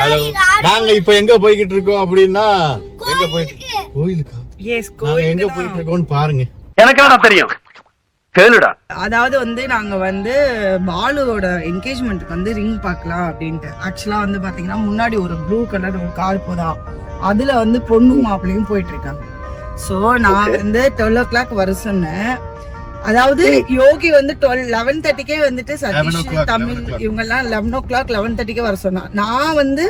Hello, நாங்க இப்ப எங்க போய்கிட்டு இருக்கோம் அப்படின்னா எங்க போயிட்டு கோயிலுக்கா? எங்க போயிட்டு இருக்கோம்னு பாருங்க. எனக்கு என்ன தெரியும் கேளுடா. அதாவது வந்து நாங்க வந்து பாலுவோட என்கேஜ்மெண்ட்டுக்கு வந்து ரிங் பார்க்கலாம் அப்படின்ட்டு. ஆக்சுவலா வந்து பாத்தீங்கன்னா முன்னாடி ஒரு ப்ளூ கலர் ஒரு கார் போதா, அதுல வந்து பொண்ணும் மாப்பிள்ளையும் போயிட்டு இருக்காங்க. ஸோ நான் வந்து 12 o'clock வர சொன்னேன். அதாவது யோகி வந்து 11:30க்கே வந்துட்டு சதீஷ் தமிழ் இவங்க எல்லாம் 11 o'clock 11:30க்கே வர சொன்னா. நான் வந்து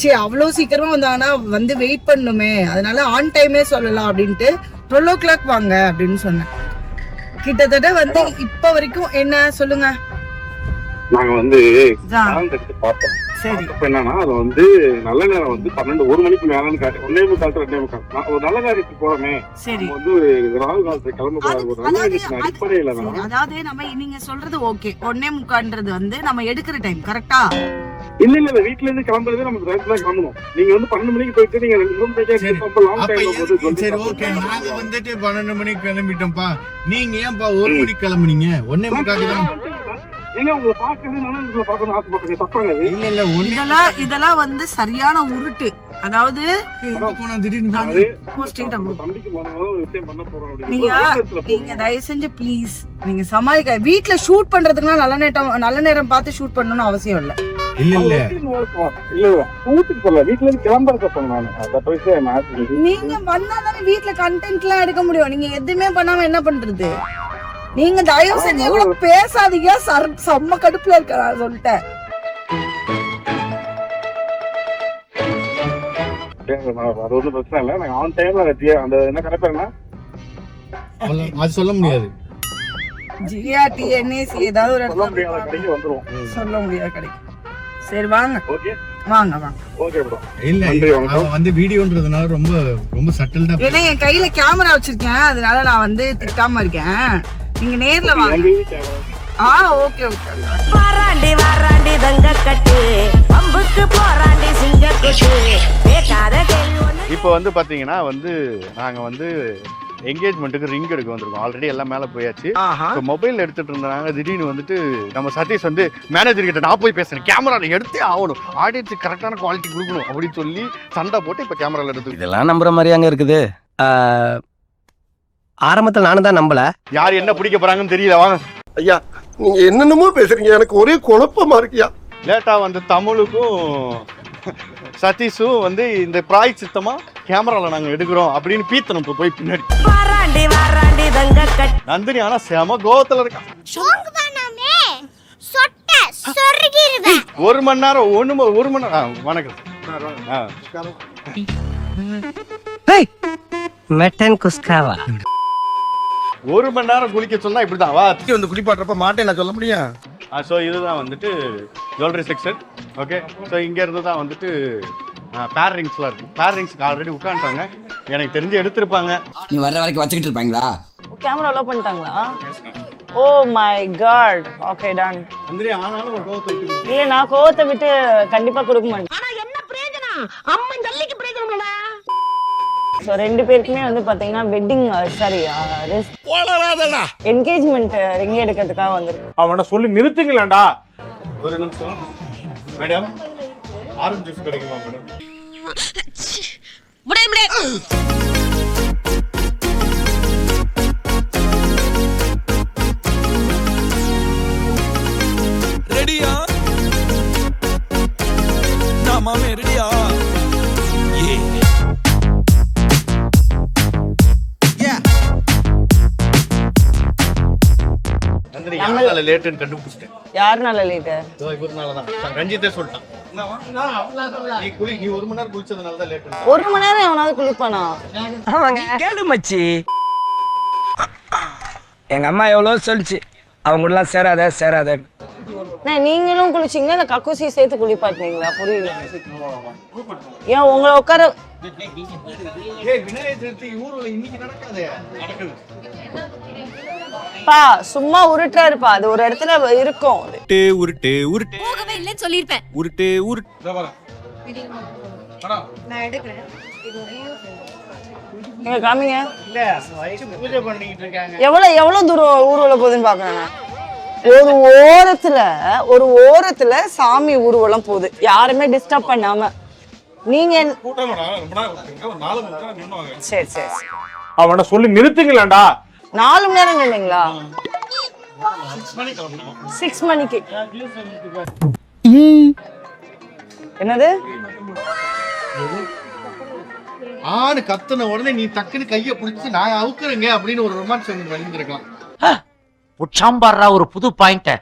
சரி அவ்வளோ சீக்கிரமா வந்தாங்கன்னா வந்து வெயிட் பண்ணுமே, அதனால ஆன் டைமே சொல்லலாம் அப்படின்ட்டு 12 o'clock வாங்க அப்படின்னு சொன்னேன். கிட்டத்தட்ட வந்து இப்ப வரைக்கும் என்ன சொல்லுங்க. நாங்க வந்து பார்த்தோம். சரி, என்னன்னா அது வந்து நல்ல நேரம் வந்து 1 மணிக்கு மேலன்னு காட்டு. 1:45 ஒரு நல்ல காரியத்துக்கு போறோமே. சரி, வந்து ராகு காலத்துக்கு கிளம்ப அடிப்படையில அதாவது நம்ம நீங்க சொல்றது ஓகே. 1:45 வந்து நம்ம எடுக்கிற டைம் கரெக்டா? இல்ல வீட்ல இருந்து கிளம்புறதே நமக்கு ரைட் தான் கிளம்பணும். நீங்க வந்து 12 மணிக்கு போயிட்டு நீங்க 2 ரூம் சரி ஓகே, நாங்க வந்துட்டு 12 மணிக்கு கிளம்பிட்டோம்ப்பா. நீங்க ஏன்பா 1 மணிக்கு கிளம்புனீங்க? 1:45 தான். இதெல்லாம் வந்து சரியான உருட்டு. அதாவது நீங்க தயவு செஞ்சு ப்ளீஸ் நீங்க சமாளிக்க. வீட்டுல ஷூட் பண்றதுக்குலாம் நல்ல நேரம் பார்த்து ஷூட் பண்ணணும்னு அவசியம் இல்ல. நீங்க வந்தாதானே வீட்டுல கண்டென்ட் எல்லாம் எடுக்க முடியும். நீங்க எதுவுமே பண்ணாம என்ன பண்றது? நீங்க தயவு செஞ்சு கூட பேசாதீங்க. செம்ம கடுப்புல இருக்க நான் சொல்லிட்டேன். அது ஒன்றும் பிரச்சனை இல்லை. நாங்கள் ஆன் டைம்ல அந்த என்ன கரெக்டானா அது சொல்ல முடியாது. ஜிஆர்டிஎன்ஏசி ஏதாவது ஒரு இடத்துல வந்துருவோம். சொல்ல முடியாது கிடைக்கும். சரி வாங்க வாங்க வாங்க. Okay bro. இல்ல அவன் வந்து வீடியோன்றதுனால ரொம்ப ரொம்ப சட்டில்டா. ஏன்னா என் கையில கேமரா வச்சிருக்கேன், அதனால நான் வந்து திட்டாம இருக்கேன். நீங்க நேர்ல வாங்க. Okay okay. வாராண்டி வாராண்டி தங்க கட்டு பம்புக்கு போராண்டி சிங்க கட்டு பேசாத கேள்வி. இப்போ வந்து பாத்தீங்கன்னா வந்து நாங்க வந்து என்கேஜ்மெண்ட்டுக்கு ரிங் எடுக்க வந்திருக்கோம். ஆல்ரெடி எல்லாம் மேலே போயாச்சு. இப்போ மொபைல் எடுத்துட்டு இருந்தாங்க. திடீர்னு வந்துட்டு நம்ம சதீஷ் வந்து மேனேஜர் கிட்ட நான் போய் பேசுறேன், கேமரால எடுத்தே ஆகணும், ஆடியன்ஸுக்கு கரெக்டான குவாலிட்டி கொடுக்கணும் அப்படின்னு சொல்லி சண்டை போட்டு இப்போ கேமரால எடுத்து. இதெல்லாம் நம்புற மாதிரி அங்க இருக்குது. ஆரம்பத்தில் நானும் தான் நம்பல. யார் என்ன பிடிக்க போறாங்கன்னு தெரியல. வாங்க ஐயா, நீங்க என்னென்னமோ பேசுறீங்க, எனக்கு ஒரே குழப்பமா இருக்கியா. லேட்டா வந்து தமிழுக்கும் சதீஷும் வந்து இந்த பிராய் சித்தமா கேமரால நாங்க எடுக்கிறோம் அப்படின்னு பீத்தனம் இப்போ போய் பின்னாடி. வாராண்டி வாராண்டி தங்க கட்டு. நந்தினி ஆனா செம கோவத்துல இருக்கா. ஒரு மணி நேரம் 1 மணி நேரம். வணக்கம். மெட்டன் குஸ்காவா 1 மணி நேரம் குளிக்க சொன்னா இப்படிதான் வா வந்து குளிப்பாட்டுறப்ப மாட்டேன் நான் சொல்ல முடியும். ஸோ இதுதான் வந்துட்டு ஜுவல்லரி செக்ஷன். ஓகே, ஸோ இங்க இருந்து தான் வந்துட்டு பேர் ரிங்ஸ்லாம் இருக்கு. பேர் ரிங்ஸ்க்கு ஆல்ரெடி உட்காந்துட்டாங்க. எனக்கு தெரிஞ்சு எடுத்திருப்பாங்க. நீ வர்ற வரைக்கும் வச்சுக்கிட்டு இருப்பாங்களா? கேமரா அலோ பண்ணிட்டாங்களா? Oh my God. Okay done. அந்திரி ஆனாலும் ஒரு கோவத்தை விட்டு. இல்ல நான் கோவத்தை விட்டு கண்டிப்பா கொடுக்க மாட்டேன். ஆனா என்ன பிரயோஜனம்? அம்மன் ஜல்லிக்கு பிரயோஜனம் இல்ல. ஸோ 2 பேருக்குமே வந்து பாத்தீங்கன்னா வெட்டிங் சாரி என்கேஜ்மெண்ட் ரிங் எடுக்கிறதுக்காக வந்திருக்கு. அவனை சொல்லி நிறுத்துங்களேன்டா. ஒரு நிமிஷம் மேடம், ஆரஞ்சு ஜூஸ் கிடைக்குமா மேடம்? ரெடியா? நாமாமே ரெடியா? நந்தினி யாரால லேட்டுன்னு கண்டுபிடிச்சிட்டேன். யாருனால லேட்டு? இவருனால தான். ரஞ்சித்தே சொல்லிட்டான். நீ 1 மணி நேரம் குளிச்சதுனால தான் லேட்டு. 1 மணி நேரம் எவனாவது குளிப்பானா? ஆமாங்க. கேளு மச்சி, எங்க அம்மா எவ்வளோ சொல்லிச்சு அவங்க கூடலாம் சேராத. நீங்களும் குளிச்சிங்களா இல்ல கக்கூசி சேர்த்து குளிப்பாட்டினீங்களா? புரியல. ஏன் உங்களை உட்கார விநாயகர் சதுர்த்தி ஊர்ல இன்னைக்கு நடக்காதே. நடக்குது பா, சும்மா உருட்டாருப்பா. அது ஒரு இடத்துல இருக்கும். உருட்டு போகவே இல்லைன்னு சொல்லிருப்பேன். உருட்டு நான் எடுக்கிறேன். நீங்க காமிங்க. இல்ல பூஜை பண்ணிட்டு இருக்காங்க. எவ்வளவு தூரம் ஊர்வல போகுதுன்னு பாக்குறேன். ஒரு ஓரத்துல சாமி ஊர்வலம் போகுது, யாருமே டிஸ்டர்ப் பண்ணாம. நீங்க சரி சரி அவனை சொல்லி நிறுத்துங்களேன்டா. 4 மணி நேரம் இல்லைங்களா? 6 மணிக்கு. என்னது ஆணு கத்துன உடனே நீ டக்குன்னு கையை பிடிச்சி நான் அவுக்குறேங்க அப்படின்னு ஒரு ரொமான்ஸ் ஒன்று வழிந்திருக்கலாம். உச்சாம்பாடுறா ஒரு புது பாயிண்ட்.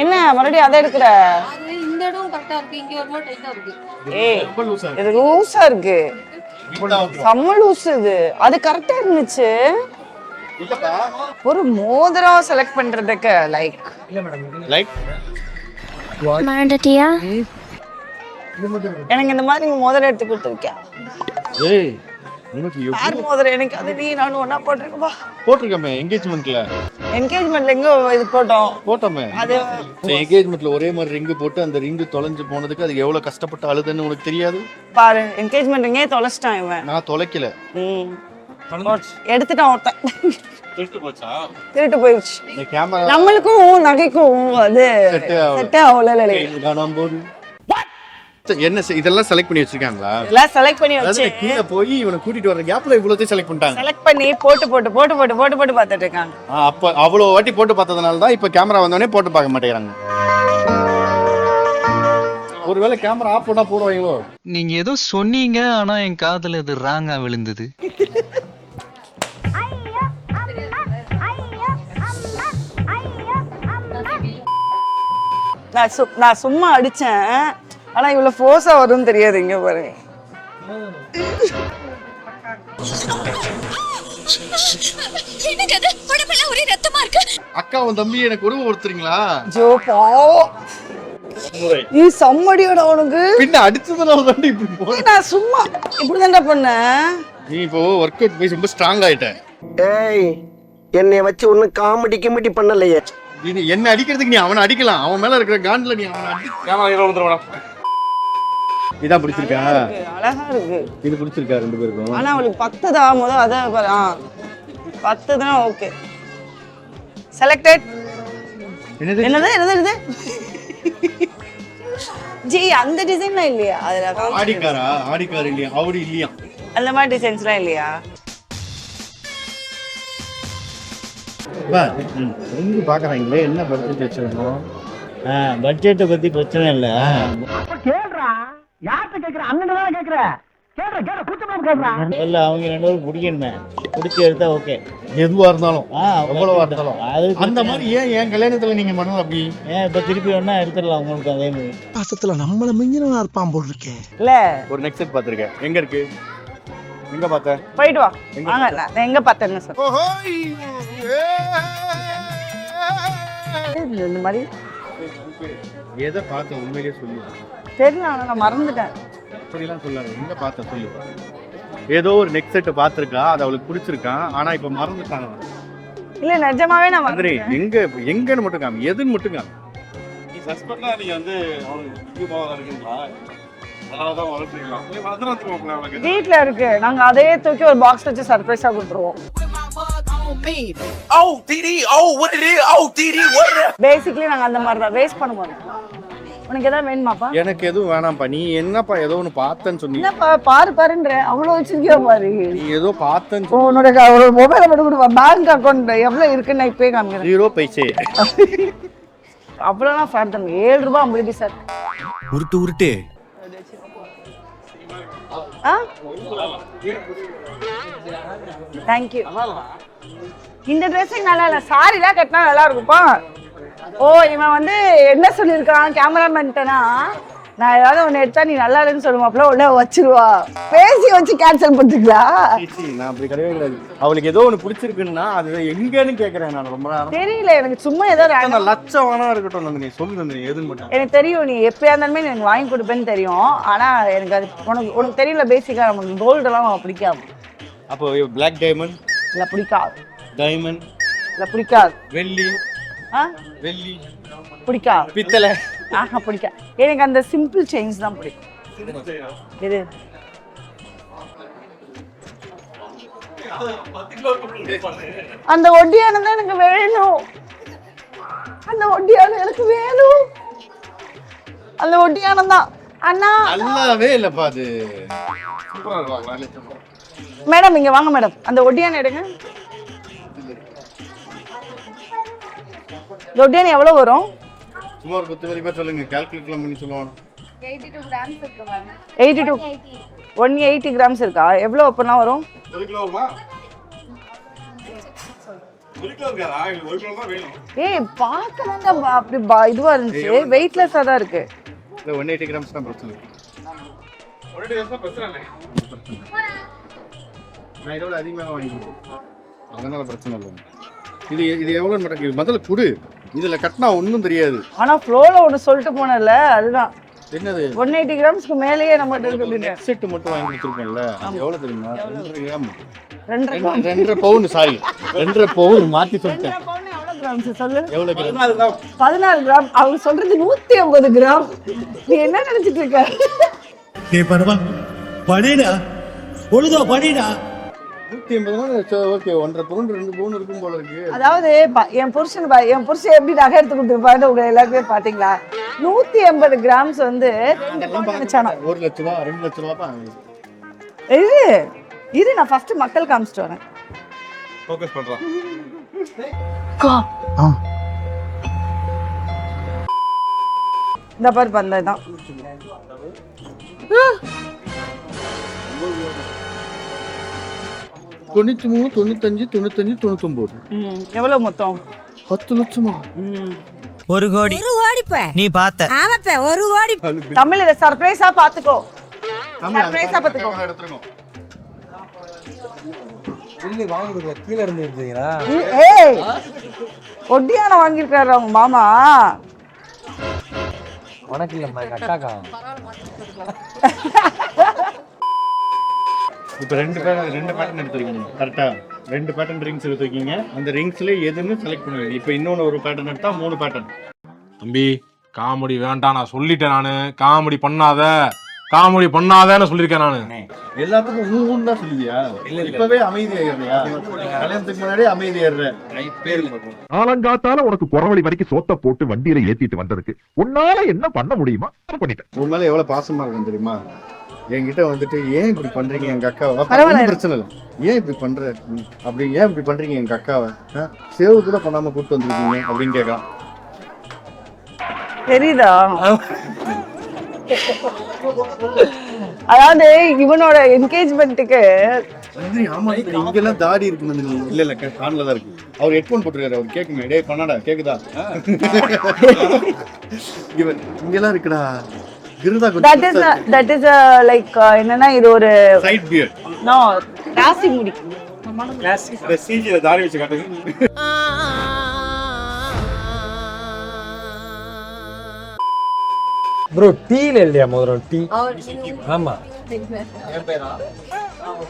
என்ன மறுபடியும் அதை எடுக்கிற? இந்த இடம் கரெக்டா இருக்கு, இங்க ஒரு டைட்டா இருக்கு. ஏய் இது லூசா இருக்கு, செம்ம லூசு இது. அது கரெக்டா இருந்துச்சு. ஒரு மோதிரம் செலக்ட் பண்றதுக்கு லைக் மறந்துட்டியா? எனக்கு இந்த மாதிரி மோதிரம் எடுத்து கொடுத்துருக்கியா? ஏய் உனக்கு யார் மோதிரம்? எனக்கு அது நீ நானும் ஒண்ணா போட்டிருக்கப்பா. போட்டிருக்கமே என்கேஜ்மெண்ட்ல. என்கேஜ்மெண்ட்ல எங்க இது போட்டோமே அது என்கேஜ்மெண்ட்ல ஒரே மாதிரி ரிங்கு போட்டு அந்த ரிங்கு தொலைஞ்சு போனதுக்கு அது எவ்வளவு கஷ்டப்பட்டு அழுதுன்னு உனக்கு தெரியாது? பாரு என்கேஜ்மெண்ட் ரிங்கே தொலைச்சிட்டான் இவன். நான் தொலைக்கல. எடுத்துட்டான் ஒருத்தன். திருட்டு போயிடுச்சு. இந்த கேமரா நம்மளுக்கும் நகைக்கும் அது செட் ஆகல. என்ன இதெல்லாம் செலக்ட் பண்ணி வச்சிருக்காங்களா? எல்லாம் செலக்ட் பண்ணி வச்சு கீழ போய் இவனை கூட்டிட்டு வர கேப்ல இவ்வளவு செலக்ட் பண்ணிட்டாங்க. செலக்ட் பண்ணி போட்டு பார்த்துட்டு இருக்காங்க. அப்ப அவ்வளவு வாட்டி போட்டு பார்த்ததுனால தான் இப்ப கேமரா வந்தோடனே போட்டு பார்க்க மாட்டேங்கிறாங்க. ஒருவேளை கேமரா ஆஃப் பண்ணா போடுவாங்களோ? நீங்க ஏதோ சொன்னீங்க, ஆனா என் காதுல இது ராங்கா விழுந்தது. நான் சும்மா அடிச்சேன், ஆனா இவ்வளவு ஃபோர்ஸா வரும்னு தெரியாது. இங்க பாருங்க. அக்காவும் தம்பி எனக்கு உருவ ஒருத்தறீங்களா? ஜோ பாவம். நீ சம்மடியோட உனக்கு பின்ன அடிச்சதுனால தான் இப்படி போற. நான் சும்மா இப்படி தான்டா பண்ணேன். நீ இப்போ ஒர்க் அவுட் போய் ரொம்ப ஸ்ட்ராங் ஆயிட்ட. ஏய் என்னைய வச்சு ஒன்னும் காமெடி பண்ணலையே. நீ என்ன அடிக்கிறதுக்கு நீ அவனை அடிக்கலாம். அவன் மேல இருக்கிற காண்ட்ல நீ அவனை அடி. கேமரா வந்துறடா. இதான் பிடிச்சிருக்கா? அழகா இருக்கு. இது பிடிச்சிருக்கா ரெண்டு பேருக்கும்? ஆனா அவளுக்கு 10 தான் முத அத பாரு. 10 தான் ஓகே. செலக்டட். என்னது ஜி அந்த டிசைன்லாம் இல்லையா? அதுல ஆடிக்கார் இல்லையா? ஆடி இல்லையா? அந்த மாதிரி டிசைன்ஸ்லாம் இல்லையா? எங்க பாக்குறாங்களே என்ன பட்ஜெட் வச்சிருக்கோம்? பட்ஜெட்டை பத்தி பிரச்சனை இல்ல. கேளுடா, யார்கிட்ட கேக்குற? அண்ணன் தான கேக்குற. கேளுடா கூட்டமா கேக்குறா. இல்ல அவங்க ரெண்டு பேரும் குடிக்கணுமே. குடிச்சு எடுத்தா ஓகே. எதுவா இருந்தாலும் எவ்வளவா இருந்தாலும் அது அந்த மாதிரி ஏன் கல்யாணத்துல நீங்க பண்ணல அப்படி? இப்ப திருப்பி வேணா எடுத்துடலாம் உங்களுக்கு அதே மாதிரி. பாசத்துல நம்மள மிஞ்சினா இருப்பான் போல் இருக்கே. இல்ல ஒரு நெக்ஸ்ட் செட் பாத்துர்க்கேன். எங்க இருக்கு? எங்க பாத்த? போயிட்டு வா. வாங்க நான் எங்க பார்த்தேன்னு சொல்ல. இந்த மாதிரி எதை பார்த்த உண்மையிலேயே சொல்லு. தெரியல, நான் மறந்துட்டேன். அப்படிலாம் சொல்லாது. எங்க பார்த்த சொல்லு. ஏதோ ஒரு நெக்ஸ்ட் செட் பார்த்திருக்கா, அது அவளுக்கு பிடிச்சிருக்கான், ஆனா இப்ப மறந்துட்டாங்க. இல்ல நிஜமாவே நான் மறந்துட்டேன். எங்கன்னு மட்டும் காமி, எதுன்னு மட்டும் காமி. நீ சஸ்பெண்டா நீங்க வந்து இருக்கீங்களா? அதான் வளர்த்துக்கலாம். நீ வளர்த்துறோம். வீட்ல இருக்கு. நாங்க அதையே தூக்கி ஒரு பாக்ஸ் வச்சு சர்ப்ரைஸா கொடுத்துருவோம். பேசிக்கலி நாங்க அந்த மாதிரி தான் வேஸ்ட் பண்ண மாட்டோம். உனக்கு ஏதாவது வேணுமாப்பா? எனக்கு எதுவும் வேணாம்ப்பா. நீ என்னப்பா ஏதோ ஒன்று பார்த்தேன்னு சொன்னீங்க. என்னப்பா பாருன்ற அவ்வளோ வச்சிருக்கியா பாரு. நீ ஏதோ பார்த்தேன்னு உன்னோட மொபைலை மட்டும் கொடுப்பா. பேங்க் அக்கௌண்ட் எவ்வளோ இருக்குன்னு நான் இப்பயே காமிக்கிறேன். 0 பைசே. அவ்வளோலாம் ஃபேட் தான். 7 ரூபாய் 50 பைசா. உருட்டு தேங்க்யூ. இந்த ட்ரெஸ்ஸிங் நல்லா இல்லை. சாரிலாம் கட்டினா நல்லா இருக்கும்ப்பா. ஓ இவன் வந்து என்ன சொல்லியிருக்கான் கேமராமேன்ட்டனா, நான் ஏதாவது ஒன்று எடுத்தா நீ நல்லா இல்லைன்னு சொல்லுவாப்ல, உடனே வச்சிருவா. பேசி வச்சு கேன்சல் பண்ணிட்டுங்களா? நான் அப்படி கிடையாது. அவளுக்கு ஏதோ ஒன்று பிடிச்சிருக்குன்னா அது எங்கன்னு கேட்கறேன். நான் ரொம்ப நேரம் தெரியல எனக்கு. சும்மா ஏதோ லட்சம் வேணா இருக்கட்டும். நீ சொல்லு எதுன்னு மட்டும். எனக்கு தெரியும் நீ எப்பயா இருந்தாலுமே எனக்கு வாங்கி கொடுப்பேன்னு தெரியும். ஆனா எனக்கு அது உனக்கு தெரியல. பேசிக்கா நமக்கு கோல்டெல்லாம் பிடிக்காது. அப்போ பிளாக் டைமண்ட் இல்ல பிடிக்காது. டைமண்ட் இல்ல பிடிக்காது. வெள்ளி பிடிக்காது. பித்தளை பிடிக்காது. எனக்கு அந்த சிம்பிள் செயின்ஸ் தான் பிடிக்கும். இது அந்த ஒட்டியானம் தான் எனக்கு வேணும். அந்த ஒட்டியானம் எனக்கு வேணும். அந்த ஒட்டியானம் தான் அண்ணா. நல்லாவே இல்லப்பா அது. மேடம் இங்க வாங்க மேடம், அந்த ஒட்டியானம் எடுங்க. இந்த ஒட்டியானம் எவ்வளவு வரும்? சும்மா ஒரு 10 வரைக்கும் சொல்லுங்க, கால்குலேட் பண்ணி சொல்லுவாங்க. 82 கிராம்ஸ் இருக்கு மேம். 82 180 கிராம்ஸ் இருக்கா? எவ்வளவு அப்பனா வரும்? 1 கிலோ வருமா? 1 கிலோ இருக்காதா? 1 கிலோ தான் வேணும். ஏய் பார்க்கறேன் அப்படி இதுவா இருந்துச்சு, வெயிட்லெஸ்ஸா தான் இருக்கு. இல்ல 180 கிராம்ஸ் தான் பிரச்சனை. 180 கிராம்ஸ் தான் பிரச்சனை இல்லை. நான் இதோட அதிகமாக வாங்கிக்கிறேன், அதனால பிரச்சனை இல்லை. இது எவ்வளோ நடக்குது முதல்ல குடு. இதுல கட்டினா ஒன்றும் தெரியாது. ஆனா ஃப்ளோல ஒன்று சொல்லிட்டு போனல, அதுதான் என்னது 180 கிராம்ஸ்க்கு மேலேயே நம்ம இருக்கு. செட் மட்டும் வாங்கி கொடுத்துருக்கோம்ல, எவ்வளவு தெரியுமா? 2 கிராம் 2 பவுன். சாரி 2 பவுன் மாத்தி சொல்லிட்டேன். எவ்வளவு கிராம்ஸ் சொல்லு? எவ்வளவு கிராம்? 14 கிராம். அவங்க சொல்றது 150 கிராம். நீ என்ன நினைச்சிட்டு இருக்க? நீ பரவா படிடா, பொழுதோ படிடா. 180 ஓகே, 1.5 பவுன் 2 பவுன் இருக்கும் போல இருக்கு. அதாவது என் புருஷன் எப்படி நகை எடுத்து கொடுத்துருப்பாரு உங்க எல்லாருமே பாத்தீங்களா? 180 கிராம்ஸ் வந்து 1 லட்ச ரூபா 2 லட்ச ரூபா. இது நான் ஃபர்ஸ்ட் மக்கள் காமிச்சிட்டு வரேன். ஃபோக்கஸ் பண்றோம். இந்த பாரு பந்ததான் 93 95 95 99. எவ்வளவு மொத்தம்? 10 லட்சமா? 1 கோடி. 1 கோடி பே நீ பார்த்த. ஆமாப்பே 1 கோடி. தமிழ் இத சர்ப்ரைஸா பாத்துக்கோ. சர்ப்ரைஸா பாத்துக்கோ. எடுத்துறோம். இல்ல வாங்குறது கீழ இருந்து எடுத்தீங்களா? ஏய் ஒட்டியான வாங்கிருக்காரு அவங்க மாமா. உனக்கு இல்ல அக்காக்கா. இப்போ 2 பேட்டர்ன் எடுத்துருக்கீங்க கரெக்டா? 2 பேட்டர்ன் ரிங்ஸ் எடுத்துருக்கீங்க. அந்த ரிங்ஸ்ல எதுன்னு செலக்ட் பண்ணுவீங்க. இப்போ இன்னொன்று ஒரு பேட்டர்ன் எடுத்தா 3 பேட்டர்ன். தம்பி காமெடி வேண்டாம், நான் சொல்லிட்டேன். நானு காமெடி பண்ணாதன்னு சொல்லியிருக்கேன். நானு எல்லாத்துக்கும் ஊன்னு தான் சொல்லுவியா? இப்பவே அமைதியாயிடுறியா? கல்யாணத்துக்கு முன்னாடியே அமைதியாயிடுற. ஆலங்காத்தால உனக்கு குறவழி வரைக்கும் சோத்த போட்டு வண்டியில ஏத்திட்டு வந்ததுக்கு உன்னால என்ன பண்ண முடியுமா பண்ணிட்டேன். உன் மேல எவ்வளவு பாசமா இருக்கும் தெரியுமா? என்கிட்ட வந்துட்டு ஏன் இப்படி பண்றீங்க எங்க அக்காவை? பிரச்சனை இல்லை, ஏன் இப்படி பண்ற அப்படி, ஏன் இப்படி பண்றீங்க எங்க அக்காவை? சேவ் கூட பண்ணாம கூப்பிட்டு வந்துருக்கீங்க அப்படின்னு கேட்கலாம். தெரியுதா? அதாவது இவனோட என்கேஜ்மெண்ட்டுக்கு இங்கெல்லாம் தாடி இருக்கு. இல்ல இல்ல கான்ல தான் இருக்கு. அவர் ஹெட்போன் போட்டுருக்காரு, அவர் கேக்குமே. டேய் பண்ணாடா கேக்குதா? இவன் இங்கெல்லாம் இருக்குடா. that is like என்னன்னா இது ஒரு சைட் பியர். நோ ராசி முடி. கிளாசிக் சிஜில தாடி வச்சு காட்டுங்க. ப்ரோ டீல இல்லையா முதல்ல டீ? ஆமா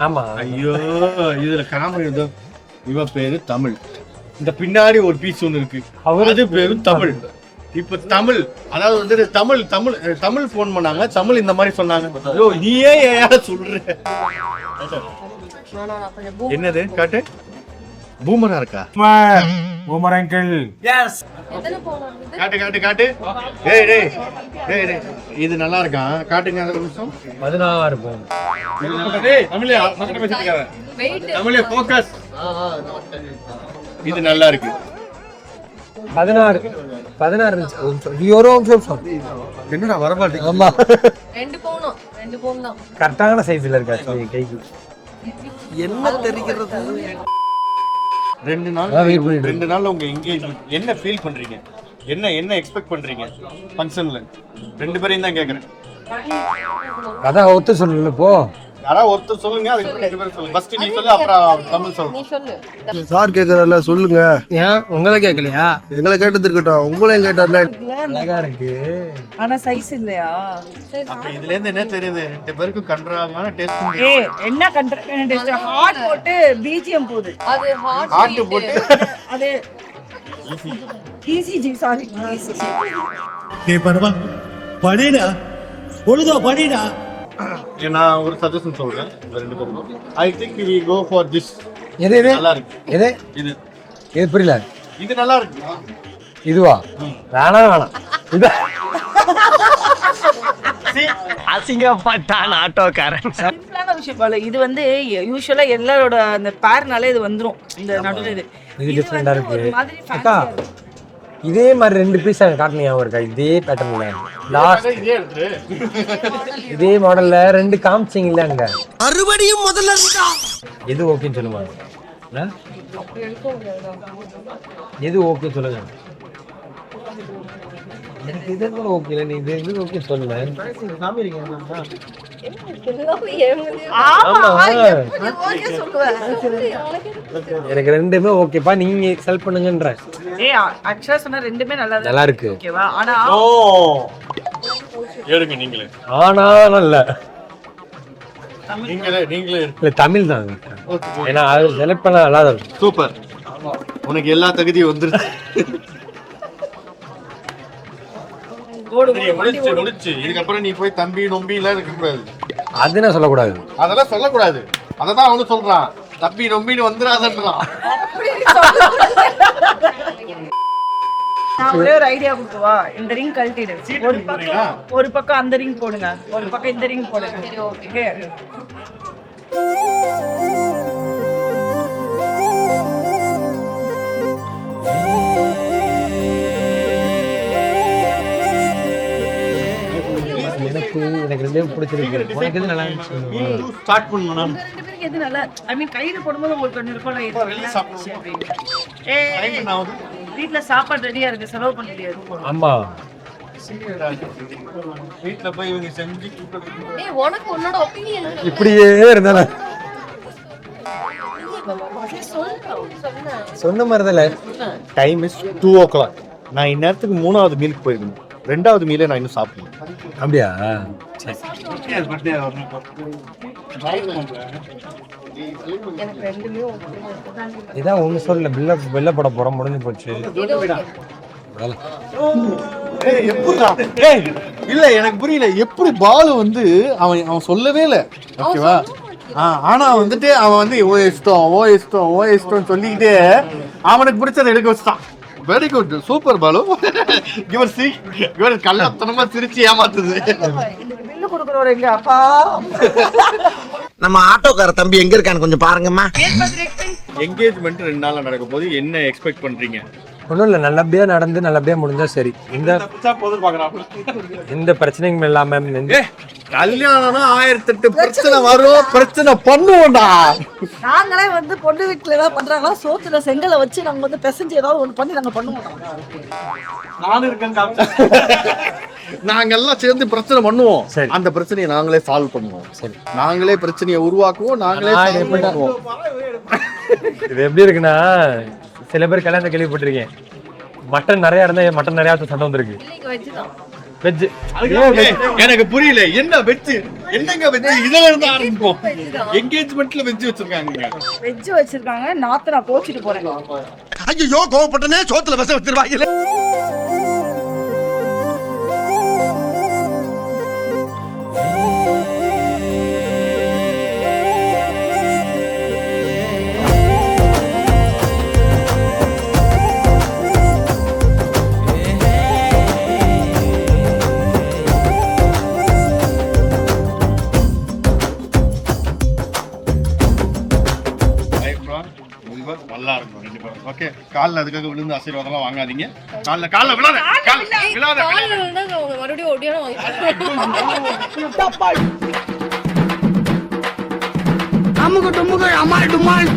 ஆமா. ஐயோ இதுல காமெடி. இவ பேரு தமிழ், இந்த பின்னாடி ஒரு பீஸ் ஒண்ணு இருக்கு, அது பேரு தமிழ். இப்ப தமிழ் அதாவது வந்து தமிழ் போன் பண்ணாங்க. தமிழ் இந்த மாதிரி சொன்னாங்க. ஐயோ நீயே ஏன் சொல்ற? என்னது காட்டு? பூமரா இருக்கா? Boomer uncle. எஸ். எத்தனை பவுன் வந்து? காட்டு. டேய் டேய் டேய் டேய் இது நல்லா இருக்கான். காட்டுங்க அந்த நிமிஷம். 16 பவுன். டேய் தமிழே மக்கட்ட பேசிட்டீங்க. வெயிட். தமிழே ஃபோக்கஸ். இது நல்லா இருக்கு. 16 ஒரு நிமிஷம். என்னடா வர மாட்டேங்குது? ஆமா 2 பவுன் தான். கரெக்டான சைஸ்ல இருக்கா கைக்கு? என்ன தெரிகிறது? 2 நாள் உங்க என்கேஜ்மென்ட் என்ன ஃபீல் பண்றீங்க? என்ன எக்ஸ்பெக்ட் பண்றீங்க ஃபங்க்ஷன்ல? 2 பேரையும் தான் கேக்குறேன். அதான் ஒத்து சொல்லல போ. யாராவது ஒருத்தர் சொல்லுங்க, அதுக்கு 2 பேரும் சொல்லுங்க. ஃபர்ஸ்ட் நீ சொல்லு, அப்புறம் தமிழ் சொல்லு. நீ சொல்லு. சார் கேக்குறல சொல்லுங்க. ஏன் உங்களை கேட்கலையா? எங்களை கேட்டது இருக்கட்டும், உங்களையும் கேட்டார்ல. அழகா இருக்கு ஆனா சைஸ் இல்லையா? அப்ப இதுல இருந்து என்ன தெரியுது? 2 பேருக்கும் கண்ட்ராவான டேஸ்ட். ஏய் என்ன கண்ட்ராக்ட் டெஸ்ட்? ஹார்ட் போட்டு பிஜிஎம் போகுது. அது ஹார்ட் போட்டு அது ECG சாரி. நீ பரவா படிடா, பொழுதோ படிடா. நான் ஒரு சஜஷன் சொல்றேன் ரெண்டு பேரும். I think we go for this. எது நல்லா இருக்கு. எது இது இது புரியல. இது நல்லா இருக்கு. இதுவா? வேணாம் இது அசிங்கப்பட்டான் ஆட்டோக்காரன். சிம்பிளான விஷயம் போல. இது வந்து யூசுவலா எல்லாரோட அந்த பேர்னாலே இது வந்துரும். இந்த நடுவுல இது டிஃபரெண்டா இருக்கு. ஒரு மாதிரி அக்கா இதே மாதிரி 2 பீஸ் காட்டலையா இருக்கா? இதே பேட்டர்ன்ல லாஸ்ட் இதே எடுத்து இதே மாடல்ல 2 காமிச்சிங்கல்ல அங்க. மறுபடியும் முதல்ல இருந்தா எது ஓகேன்னு சொல்லுமா? எது ஓகே சொல்லுங்க. எனக்கு இது கூட ஓகே இல்ல. நீ இது ஓகே சொல்லுங்க. எனக்கு ரெண்டுமே ஓகேப்பா. நீங்க செல் பண்ணுங்கன்ற. ஆக்சுவலா சொன்னா ரெண்டுமே நல்லா இருக்கு. ஓகேவா? ஆனா எடுங்க நீங்களே. ஆனா இல்ல நீங்களே இல்ல தமிழ் தான். ஏன்னா அது செலக்ட் பண்ண நல்லா இருக்கும். சூப்பர். உனக்கு எல்லா தகுதியும் வந்துருச்சு. முடிச்சு இதுக்கப்புறம் நீ போய் தம்பி நொம்பி எல்லாம் இருக்க கூடாது. அது நான் சொல்லக்கூடாது. அதெல்லாம் சொல்லக்கூடாது. அததான் அவனு சொல்றான். தம்பி நொம்பின்னு வந்துடாதன்றான். நான் ஒரே ஒரு ஐடியா கொடுத்துவா. இந்த ரிங் கழட்டிடு. ஒரு பக்கம் அந்த ரிங் போடுங்க, ஒரு பக்கம் இந்த ரிங் போடுங்க. ஓகே. எனக்கு ரெண்டே பிடிச்சிருக்கு. உனக்கு எது நல்லா இருந்துச்சு? ஸ்டார்ட் பண்ணனும். ரெண்டு பேருக்கு எது நல்லா? ஐ மீன் கையில போடும்போது உங்களுக்கு ஒன்னு இருக்கும்ல. வீட்ல சாப்பாடு ரெடியா இருக்கு, செலவு பண்ண முடியாது. ஆமா. வீட்ல போய் இவங்க செஞ்சு ஏய் உனக்கு உன்னோட ஒபினியன் இப்படியே இருந்தால சொன்ன மாதிரி தான். Time is 2 o'clock. நான் இந்நேரத்துக்கு 3வது மீலுக்கு போயிருக்கணும். 2வது மீலே நான் இன்னும் சாப்பிடல. அப்படியா? எனக்கு ரெண்டுமே இதான் ஒண்ணு சொல்லல. பில்ல போட போறோம், முடிஞ்சு போச்சு. இல்ல எனக்கு புரியல எப்படி பாலு வந்து அவன் சொல்லவே இல்ல. ஓகேவா? ஆனா வந்துட்டு அவன் வந்து ஓ இஷ்டம் சொல்லிக்கிட்டே அவனுக்கு பிடிச்சதை எடுக்க வச்சுட்டான். Very good, super Balu. இவர் கள்ளத்தனமா சிரிச்சு ஏமாத்துது. பில்லு கொடுக்குறவர் எங்க அப்பா? நம்ம ஆட்டோக்கார தம்பி எங்க இருக்கான்னு கொஞ்சம் பாருங்கம்மா. என்கேஜ்மெண்ட் 2 நாள்ல நடக்க போது என்ன எக்ஸ்பெக்ட் பண்றீங்க? ஒன்றும் இல்லை, நல்லபடியா நடந்து நல்லபடியா முடிஞ்சா சரி. இந்த பிரச்சனையும் இல்லாம கல்யாணம்னா 1008 பிரச்சனை வரும். பிரச்சனை பண்ணுவோம்டா. நாங்களே வந்து பொண்ணு வீட்டுல ஏதாவது பண்றாங்களா, சோத்துல செங்கலை வச்சு நாங்க வந்து பிசைஞ்சு ஏதாவது ஒண்ணு பண்ணி நாங்க பண்ணுவோம். நாங்க எல்லாம் சேர்ந்து பிரச்சனை பண்ணுவோம். சரி. அந்த பிரச்சனையை நாங்களே சால்வ் பண்ணுவோம். சரி. நாங்களே பிரச்சனையை உருவாக்குவோம். நாங்களே பண்ணுவோம். இது எப்படி இருக்குன்னா, சில பேர் கல்யாணத்தை கேள்விப்பட்டிருக்கேன். மட்டன் நிறைய இருந்தா மட்டன் நிறைய சண்டை வந்திருக்கு. வெஜ் எனக்கு புரியல. என்ன வெஜ்? என்னங்க வெஜ்? இதுல இருந்து ஆரம்பிப்போம். என்கேஜ்மெண்ட்ல வெஜ் வச்சிருக்காங்க. வெஜ் வச்சிருக்காங்க. நாத்து நான் கோச்சிட்டு போறேன். ஐயோ கோவப்பட்டனே, சோத்துல வச வச்சிருவாங்க. நல்லா இருக்கும் 2 பேரும். ஓகே, கால்ல அதுக்காக விழுந்து ஆசீர்வாதம்லாம் வாங்காதீங்க. கால்ல விழாத. மறுபடியும் ஒடியான அம்முக்கு டும்முக்கு அம்மாள் டும்மாள்.